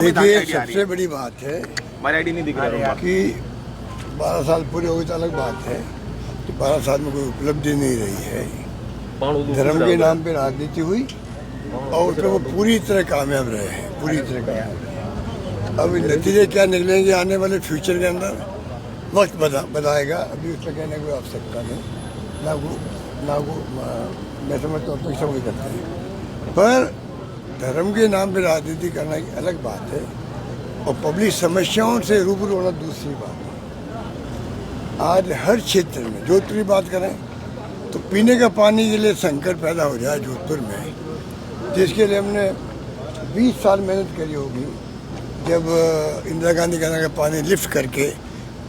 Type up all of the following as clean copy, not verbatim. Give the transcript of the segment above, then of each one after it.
देखिए, सबसे बड़ी बात है हमारी आईडी नहीं दिख रहा कि 12 साल पूरे हो गए तो अलग बात है कि 12 साल में कोई उपलब्धि नहीं रही है। धर्म के नाम पे राजनीति हुई और उसमें वो पूरी तरह कामयाब रहे हैं, पूरी तरह कामयाब रहे। अब नतीजे क्या निकलेंगे आने वाले फ्यूचर के अंदर वक्त बताएगा। अभी उसका कहने की कोई आवश्यकता नहीं, ना वो मैं समझता हूँ तो सब वही करते हैं। पर धर्म के नाम पे राजनीति करना एक अलग बात है और पब्लिक समस्याओं से रूबरू होना दूसरी बात है। आज हर क्षेत्र में जोधपुर की बात करें तो पीने का पानी के लिए संकट पैदा हो जाए जोधपुर में, जिसके लिए हमने 20 साल मेहनत करी होगी। जब इंदिरा गांधी का पानी लिफ्ट करके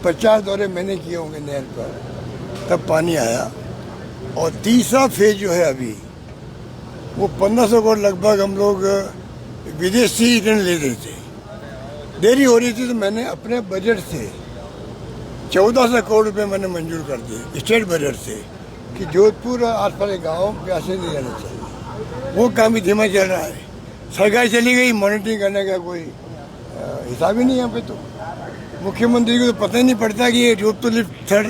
50 दौरे मैंने किए होंगे नहर पर, तब पानी आया। और तीसरा फेज जो है अभी वो 1500 करोड़ लगभग हम लोग विदेशी ऋण ले रहे थे, देरी हो रही थी तो मैंने अपने बजट से 1400 करोड़ रुपए मैंने मंजूर कर दिए स्टेट बजट से कि जोधपुर और आसपास के गाँव प्यासे नहीं रहने चाहिए। वो काम भी धीमा चल रहा है। सरकार चली गई, मॉनिटरिंग करने का कोई हिसाब ही नहीं यहाँ पे। तो मुख्यमंत्री को तो पता ही नहीं पड़ता कि ये जोधपुर लिफ्ट थर्ड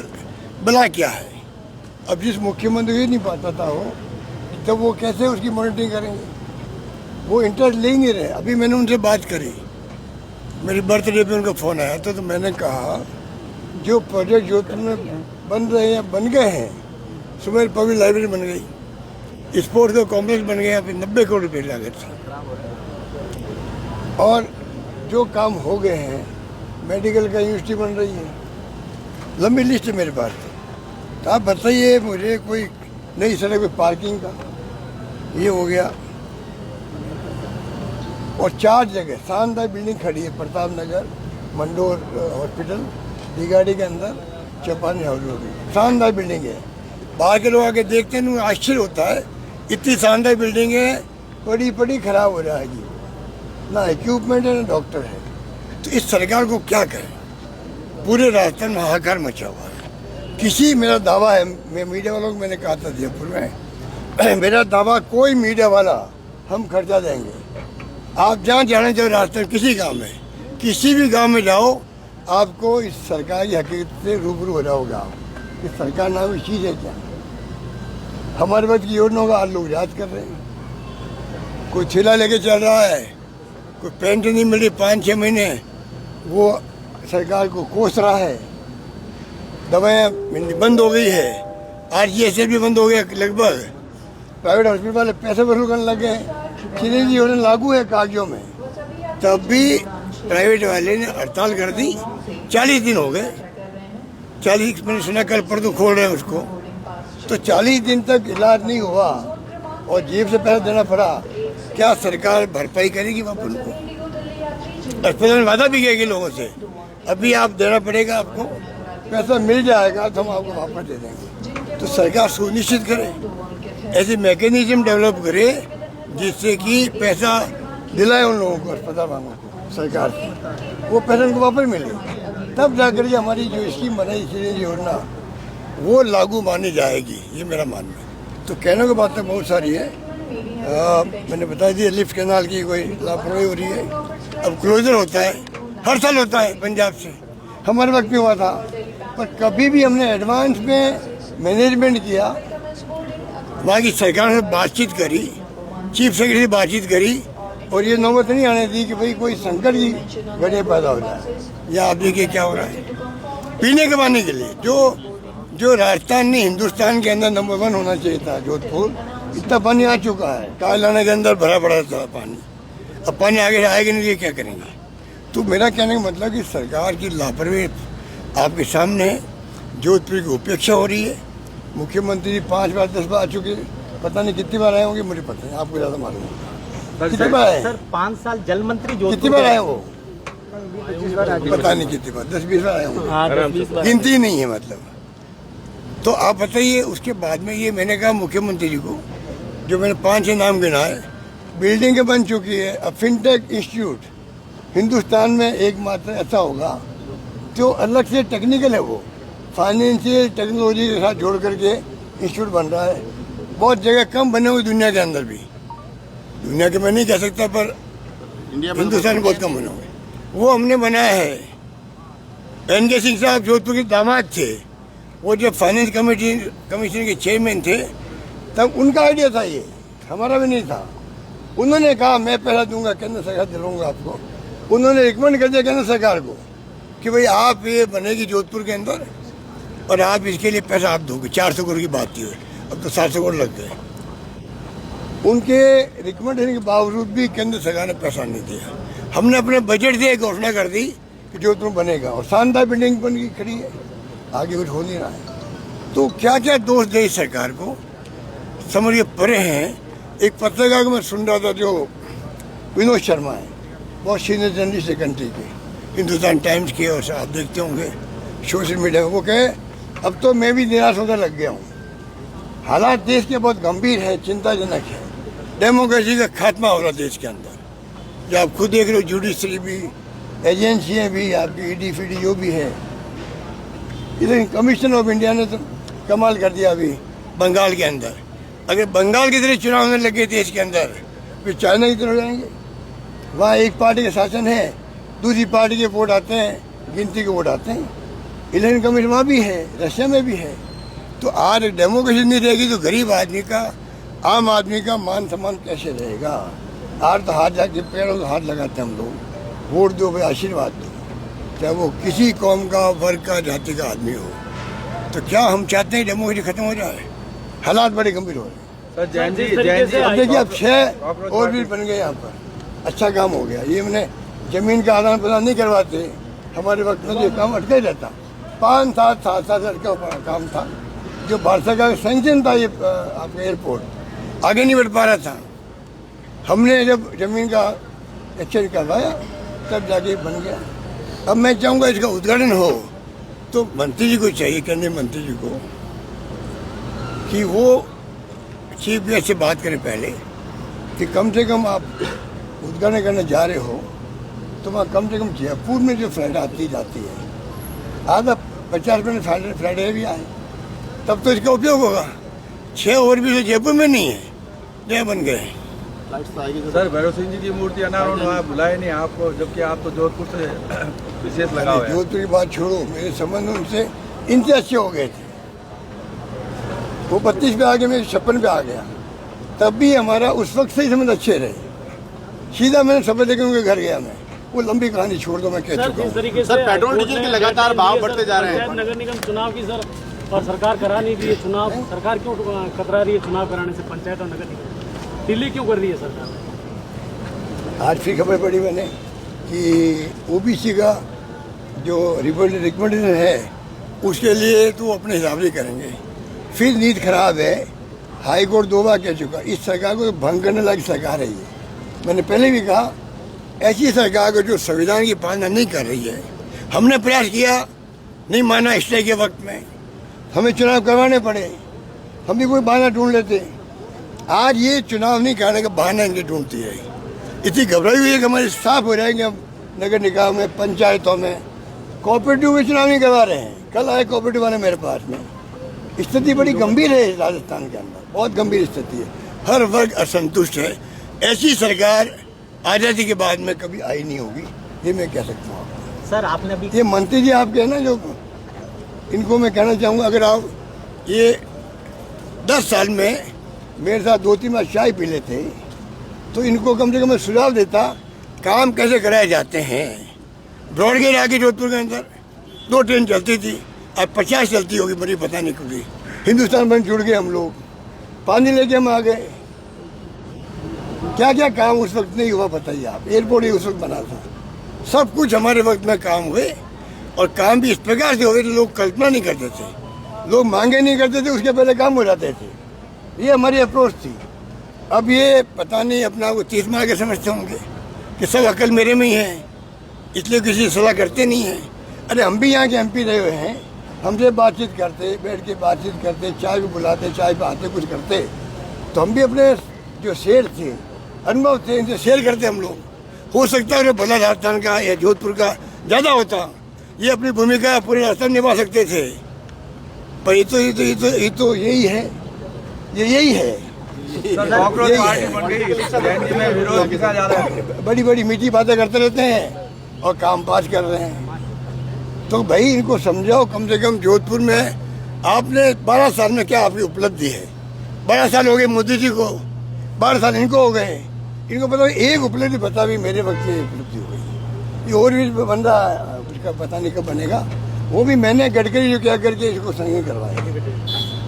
बला क्या है। अब जिस मुख्यमंत्री को नहीं पता हो तो वो कैसे उसकी मॉनिटरिंग करेंगे? वो इंटरेस्ट ले ही नहीं रहे। अभी मैंने उनसे बात करी, मेरी बर्थडे पे उनका फ़ोन आया था, तो मैंने कहा जो प्रोजेक्ट जोधपुर में बन रहे हैं बन गए हैं। सुमेर पब्लिक लाइब्रेरी बन गई, स्पोर्ट्स का कॉम्प्लेक्स बन गया, फिर 90 करोड़ रुपये लागत थी। और जो काम हो गए हैं, मेडिकल का यूनिवर्सिटी बन रही है, लंबी लिस्ट है मेरे पास। तो आप बताइए मुझे कोई नई सड़क पे पार्किंग का ये हो गया। और 4 जगह शानदार बिल्डिंग खड़ी है, प्रताप नगर, मंडोर हॉस्पिटल, दिगाड़ी के अंदर चौपानी हाउस होगी, शानदार बिल्डिंग है। बाहर के लोग आके देखते हैं उन्हें आश्चर्य होता है, इतनी शानदार बिल्डिंग है, पड़ी खराब हो जाएगी, ना इक्विपमेंट है ना डॉक्टर है। तो इस सरकार को क्या करें? पूरे राजस्थान में हाहाकार मचा हुआ है। किसी मेरा दावा है, मैं मीडिया वालों को मैंने कहा था जयपुर में, मेरा दावा कोई मीडिया वाला हम खर्चा देंगे। आप जहाँ जाना चाहो राजस्थान किसी गांव में, किसी भी गांव में जाओ, आपको इस सरकार की हकीकत से रूबरू हो जाओगे। आप इस सरकार नाम की चीज़ है क्या? हमारे वक्त की योजनाओं का आज लोग याद कर रहे हैं। कोई ठेला लेके चल रहा है, कोई पेंट नहीं मिली 5-6 महीने, वो सरकार को कोस रहा है। दवाएं बंद हो गई है, RGSL भी बंद हो गया लगभग। प्राइवेट हॉस्पिटल वाले पैसे वसूल करने लगे हैं। सीधी योजना लागू है कागजों में, तब भी प्राइवेट वाले ने हड़ताल कर दी। 40 दिन हो गए, 40 मैंने सुना कल परसों खोल रहे हैं उसको। तो 40 दिन तक इलाज नहीं हुआ और जेब से पैसा देना पड़ा। क्या सरकार भरपाई करेगी बापू उनको? अस्पताल में वादा भी किया लोगों से, अभी आप देना पड़ेगा, आपको पैसा मिल जाएगा तो हम आपको वापस दे देंगे। तो सरकार सुनिश्चित करे, ऐसे मैकेनिज्म डेवलप करे जिससे कि पैसा दिलाए उन लोगों को, अस्पताल वालों को सरकार से, वो पैसा उनको वापस मिले। तब जाकर के हमारी जो स्कीम बनाई सीधी योजना वो लागू मानी जाएगी, ये मेरा मानना है। तो कहने की बातें बहुत सारी है। मैंने बता दिया लिफ्ट कैनाल की कोई लापरवाही हो रही है। अब क्लोजर होता है, हर साल होता है पंजाब से, हमारे वक्त में हुआ था। पर कभी भी हमने एडवांस में मैनेजमेंट किया, वहाँ की सरकार से बातचीत करी, चीफ सेक्रेटरी से बातचीत करी, और ये नौबत नहीं आने दी कि भाई कोई संकट की घड़ी पैदा हो जाए। या आप देखिए क्या हो रहा है पीने के पानी के लिए, जो राजस्थान नहीं हिंदुस्तान के अंदर नंबर 1 होना चाहिए था जोधपुर, इतना पानी आ चुका है। कालाना के अंदर भरा पड़ा था पानी, अब पानी आगे आएगा नहीं, क्या करेंगे? तो मेरा कहने का मतलब कि सरकार की लापरवाही आपके सामने है। जोधपुर की उपेक्षा हो रही है। मुख्यमंत्री 5 बार 10 बार आ चुके, पता नहीं कितनी बार आए होंगे, मुझे पता नहीं, आपको ज़्यादा मालूम होगा। कितनी बार आए? सर 5 साल जल मंत्री कितनी बार आए वो? पता नहीं कितनी बार, 10-20 बार आए होंगे, गिनती नहीं है मतलब। तो आप बताइए, उसके बाद में ये मैंने कहा मुख्यमंत्री जी को, जो मैंने 5-6 नाम गिनाए, बिल्डिंगें बन चुकी है। अब फिनटेक इंस्टीट्यूट हिंदुस्तान में एकमात्र ऐसा होगा जो अलग से टेक्निकल है, वो फाइनेंशियल टेक्नोलॉजी के साथ जोड़ करके इंस्टीट्यूट बन रहा है। बहुत जगह कम बने हुए दुनिया के अंदर भी, दुनिया के मैं नहीं कह सकता, पर इंडिया में हिंदुस्तान में बहुत कम बने हुए, वो हमने बनाया है। NK सिंह साहब जोधपुर के दामाद थे, वो जब फाइनेंस कमीशन के चेयरमैन थे तब उनका आइडिया था, ये हमारा भी नहीं था। उन्होंने कहा मैं पैसा दूंगा, केंद्र सरकार दिलाऊंगा आपको। उन्होंने रिकमेंड कर दिया केंद्र सरकार को कि भाई आप ये बनेगी जोधपुर के अंदर और आप इसके लिए पैसा आप दोगे। 400 करोड़ की बात थी, अब तो 700 करोड़ लग गए। उनके रिकमेंडेशन के बावजूद भी केंद्र सरकार ने पैसा नहीं दिया। हमने अपने बजट से घोषणा कर दी कि जोधपुर बनेगा और शानदार बिल्डिंग बन गई, खड़ी है, आगे कुछ हो नहीं रहा है। तो क्या क्या दोष दे इस सरकार को, समझ के परे हैं। एक पत्रकार को मैं सुन रहा था, जो विनोद शर्मा है, बहुत सीनियर जर्नलिस्ट है कंट्री के, हिंदुस्तान टाइम्स के, और आप देखते होंगे सोशल मीडिया में। वो कहे अब तो मैं भी निराश होकर लग गया हूँ, हालात देश के बहुत गंभीर है, चिंताजनक है। डेमोक्रेसी का खात्मा हो रहा देश के अंदर, जो आप खुद देख रहे हो, जुडिशरी भी, एजेंसियाँ भी, आपकी ED FID जो भी है। इधर कमीशन ऑफ इंडिया ने तो कमाल कर दिया अभी बंगाल के अंदर। अगर बंगाल की तरह चुनाव होने लगे देश के अंदर, फिर चाइना की तरह हो जाएंगे। वहाँ एक पार्टी का शासन है, दूसरी पार्टी के वोट आते हैं, गिनती के वोट आते हैं। इलेक्शन कमीशन वहाँ भी है, रशिया में भी है। तो आज डेमोक्रेसी नहीं रहेगी तो गरीब आदमी का, आम आदमी का मान सम्मान कैसे रहेगा। आज तो हाथ जाके पेड़ों को हाथ लगाते हैं हम लोग, वोट दो भाई, आशीर्वाद दो, चाहे वो किसी कौम का, वर्ग का, जाति का आदमी हो। तो क्या हम चाहते हैं डेमोक्रेसी खत्म हो जाए? हालात बड़े गंभीर हो रहे हैं। सर जैन जी अब देखिए, अब 6 और भी बन गए यहाँ पर, अच्छा काम हो गया। ये मैंने जमीन का आदान प्रदान नहीं करवाते, हमारे वक्त में तो ये काम अटका ही रहता। 5-7 साल अटका काम था, जो भारत सरकार का सैंक्शन था, ये आपका एयरपोर्ट आगे नहीं बढ़ पा रहा था। हमने जब जमीन का एक्सचेंज करवाया तब जाके बन गया। अब मैं चाहूँगा इसका उद्घाटन हो तो मंत्री जी को चाहिए, केंद्रीय मंत्री जी को, कि वो चीफ गेस्ट से बात करें पहले कि कम से कम आप उद्घाटन करने जा रहे हो तो वहाँ कम से कम जयपुर में जो फ्लाइट आती जाती है, आधा 50% फ्लाइट भी आए, तब तो इसका उपयोग होगा। 6 और भी तो जयपुर में नहीं है, नया बन गए। सर भैरव सिंह जी की मूर्ति अनावरण हुआ, बुलाए नहीं आपको, जबकि आप तो जोधपुर से विशेष लगा हुआ है। जोधपुर की बात छोड़ो, मेरे संबंध उनसे इनसे अच्छे हो गए थे। वो 32 पे आ गया, मैं 56 पे आ गया, तब भी हमारा उस वक्त से ही संबंध अच्छे रहे। सीधा मैंने शपथ लेकर उनके घर गया। मैं वो लंबी कहानी छोड़ दो, मैं कह चुका हूँ। सर पेट्रोल डीजल के लगातार भाव बढ़ते जा रहे हैं। नगर निगम चुनाव की सर, और सरकार करा नहीं रही है चुनाव। सरकार क्यों कतरा रही है चुनाव कराने से? पंचायत और नगर निगम दिल्ली क्यों कर रही है सरकार? आज फिर खबर पड़ी मैंने कि OBC का जो रिकमेंडेशन है उसके लिए तो अपने हिसाब से करेंगे। फिर नीति खराब है, हाई कोर्ट 2 बार कह चुका। इस सरकार को भंग करने लायक सरकार है ये। मैंने पहले भी कहा, ऐसी सरकार को जो संविधान की पालना नहीं कर रही है। हमने प्रयास किया, नहीं माना, स्टे के वक्त में हमें चुनाव करवाने पड़े, हम भी कोई बहाना ढूंढ लेते। आज ये चुनाव नहीं कराने का बहाना इनकी ढूंढती है। इतनी घबराई हुई है कि हमारे साफ हो जाएंगे हम नगर निकाय में, पंचायतों में। कोऑपरेटिव में चुनाव नहीं करवा रहे हैं। कल आए कोऑपरेटिव वाले मेरे पास में, स्थिति बड़ी गंभीर है राजस्थान के अंदर, बहुत गंभीर स्थिति है। हर वर्ग असंतुष्ट है। ऐसी सरकार आज़ादी के बाद में कभी आई नहीं होगी, ये मैं कह सकता हूँ। सर आपने अभी ये मंत्री जी आपके हैं ना, जो इनको मैं कहना चाहूँगा, अगर आप ये 10 साल में मेरे साथ 2-3 बार चाय पी लेते तो इनको कम से कम मैं सुझाव देता काम कैसे कराए जाते हैं। ब्रॉडगेज आगे जोधपुर के अंदर 2 ट्रेन चलती थी, अब 50 चलती होगी, मुझे पता नहीं कभी। हिंदुस्तान बैंक जुड़ गए हम लोग, पानी लेके हम आ गए। क्या क्या काम उस वक्त नहीं हुआ बताइए आप। एयरपोर्ट ही उस वक्त बना था, सब कुछ हमारे वक्त में काम हुए, और काम भी इस प्रकार से हुए लोग कल्पना नहीं करते थे, लोग मांगे नहीं करते थे, उसके पहले काम हो जाते थे। ये हमारी अप्रोच थी। अब ये पता नहीं अपना को 30 माह के समझते होंगे कि सब अकल मेरे में ही है, इसलिए किसी सलाह करते नहीं हैं। अरे हम भी यहाँ के MP रहे हुए हैं, हमसे बातचीत करते, बैठ के बातचीत करते, चाय भी बुलाते, चाय पे आते, कुछ करते, तो हम भी अपने जो शेर थे, अनुभव थे, इनसे शेयर करते हम लोग। हो सकता है भला राजस्थान का या जोधपुर का ज़्यादा होता, ये अपनी भूमिका पूरे राजस्थान निभा सकते थे, पर ये तो यही है, ये यही है। सर कॉकरोच यही पार्टी है। बन गई जयंती में विरोध कितना ज्यादा है। बड़ी बड़ी मीठी बातें करते रहते हैं और काम पास कर रहे हैं। तो भाई इनको समझाओ, कम से कम जोधपुर में आपने 12 साल में क्या आपकी उपलब्धि है। 12 साल हो गए मोदी जी को, 12 साल इनको हो गए। इनको पता एक उपलब्धि बता भी मेरे वक्त में उपलब्धि हो गई। ये और भी बंदा उसका पता नहीं कब बनेगा। वो भी मैंने गडकरी जो क्या करके इसको संगी करवाया।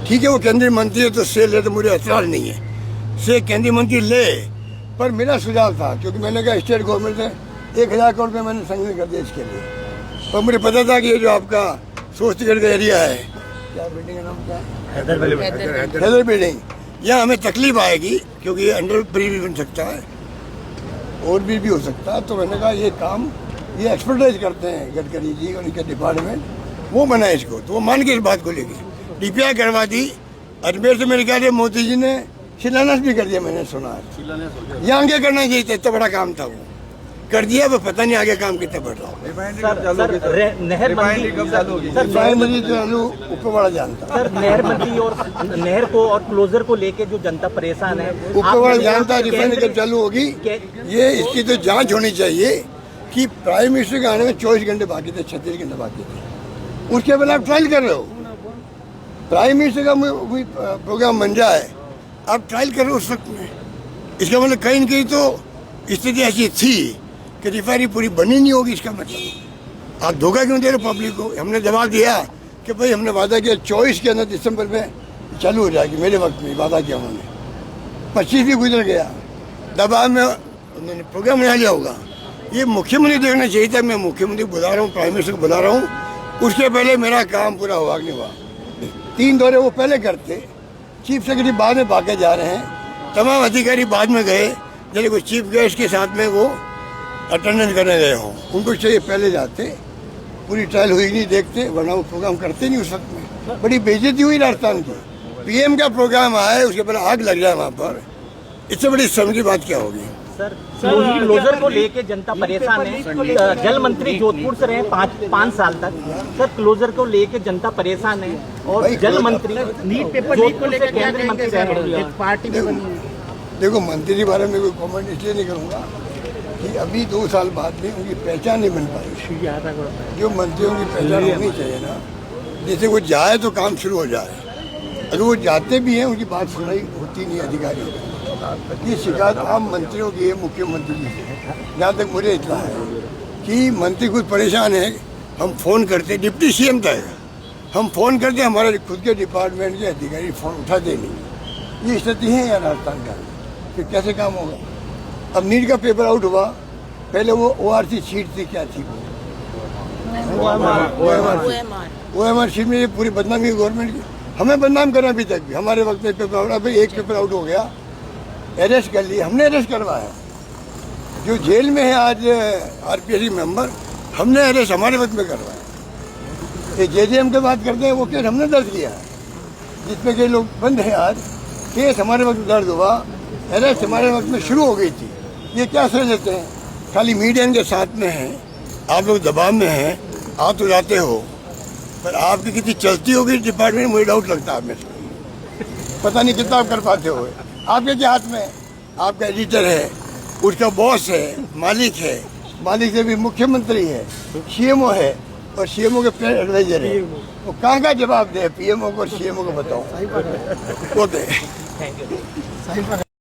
ठीक है वो केंद्रीय मंत्री है तो से ले, तो मुझे एतराज नहीं है, से केंद्रीय मंत्री ले। पर मेरा सुझाव था, क्योंकि मैंने कहा स्टेट गवर्नमेंट से 1000 करोड़ रुपये मैंने संगी कर दिया इसके लिए। पर मुझे पता था कि ये जो आपका सोचगढ़ का एरिया है, क्या बिल्डिंग का नाम क्या है, हैदर बिल्डिंग, यहाँ हमें तकलीफ आएगी क्योंकि ये अंडर ब्रिज भी बन सकता है और भी हो सकता है। तो मैंने कहा ये काम ये एक्सपर्टाइज करते हैं गडकरी जी और उनके डिपार्टमेंट, वो बनाए इसको। तो वो मान के इस बात को लेके डीपीआई करवा दी। अजमेर से मेरे ख्याल मोदी जी ने शिलान्यास भी कर दिया, मैंने सुना है। यहाँ आगे करना चाहिए था, इतना बड़ा काम था वो कर दिया। वो पता नहीं आगे काम कितना बढ़ रहा हो। रिफाइनरी चालू ऊपर वाला जानता, सर नहर बंदी और नहर को और क्लोजर को लेके जो जनता परेशान है, ऊपर वाला जानता। रिफाइनरी कब चालू होगी ये, इसकी तो जांच होनी चाहिए कि प्राइम मिनिस्टर के आने में 24 घंटे बाकी थे, 36 घंटे बाकी थे। उसके बाद आप ट्रायल कर रहे हो। प्राइम मिनिस्टर का प्रोग्राम बन जाए, आप ट्रायल कर रहे हो उस वक्त में। इसका मतलब कहीं न कहीं तो स्थिति ऐसी थी कि रिफाइनरी पूरी बनी नहीं होगी। इसका मतलब आप धोखा क्यों दे रहे हो पब्लिक को। हमने जवाब दिया कि भाई हमने वादा किया 24 के अंदर दिसंबर में चालू हो जाएगी। मेरे वक्त में वादा किया उन्होंने, 25 भी गुजर गया। दबाव में उन्होंने प्रोग्राम बना लिया होगा। ये मुख्यमंत्री देखना चाहिए था। मैं मुख्यमंत्री बुला रहा हूँ, प्राइम मिनिस्टर को बुला रहा हूँ, उसके पहले मेरा काम पूरा हुआ कि नहीं हुआ। 3 दौरे वो पहले करते, चीफ सेक्रेटरी बाद में भागे जा रहे हैं, तमाम अधिकारी बाद में गए। जैसे कोई चीफ गेस्ट के साथ में वो अटेंडेंस करने गए हों, उनको चाहिए पहले जाते, पूरी ट्रायल हुई नहीं देखते, वरना वो प्रोग्राम करते नहीं उस वक्त में। बड़ी बेइज्जती हुई राजस्थान की। पीएम का प्रोग्राम आए, उसके पहले आग लग जाए वहाँ पर, इससे बड़ी शर्म की बात क्या होगी। सर क्लोजर को लेके जनता परेशान है। जल मंत्री जोधपुर से रहे 5 साल तक। सर क्लोजर को लेके जनता परेशान है और जल मंत्री नीट पेपर लीक को लेकर केंद्रीय मंत्री रहे पार्टी में बनी। देखो मंत्री के बारे में कोई कमेंट इसलिए नहीं करूँगा कि अभी 2 साल बाद में उनकी पहचान नहीं बन पाई। जो मंत्रियों की पहचान होनी चाहिए ना, जैसे वो जाए तो काम शुरू हो जाए। अगर वो जाते भी हैं उनकी बात सुनाई होती नहीं अधिकारियों को। ये शिकायत आम मंत्रियों की है, मुख्यमंत्री जी से। जहाँ तक मुझे इतना है कि मंत्री खुद परेशान है। हम फ़ोन करते, डिप्टी सीएम था, हम फ़ोन करते, हमारे खुद के डिपार्टमेंट के अधिकारी फ़ोन उठाते नहीं। ये स्थिति है यार राजस्थान का, फिर कैसे काम होगा। अब नीट का पेपर आउट हुआ, पहले वो ORC शीट थी, क्या थी वो OMR शीट में ये पूरी बदनामी गवर्नमेंट की। हमें बदनाम करना अभी तक भी। हमारे वक्त में पेपर आउट, भाई एक पेपर आउट हो गया, अरेस्ट कर लिया, हमने अरेस्ट करवाया। जो जेल में है आज RPSC मेंबर, हमने अरेस्ट हमारे वक्त में करवाया। ये JJM की बात करते हैं, वो केस हमने दर्ज किया है, जिसमें के लोग बंद हैं आज। केस हमारे वक्त दर्ज हुआ, अरेस्ट हमारे वक्त में शुरू हो गई थी। ये क्या समझ लेते हैं, खाली मीडिया के साथ में है, आप लोग दबाव में हैं, आप तो जाते हो, पर आपकी कितनी चलती होगी डिपार्टमेंट, मुझे डाउट लगता है। आप में पता नहीं कितना आप कर पाते हो। आपके क्या हाथ में, आपका एडिटर है, उसका बॉस है, मालिक है, मालिक से भी मुख्यमंत्री है, CMO है और CMO के प्रेस एडवाइजर है। वो कहाँ का जवाब दे PMO को और CMO को बताओ। ओके।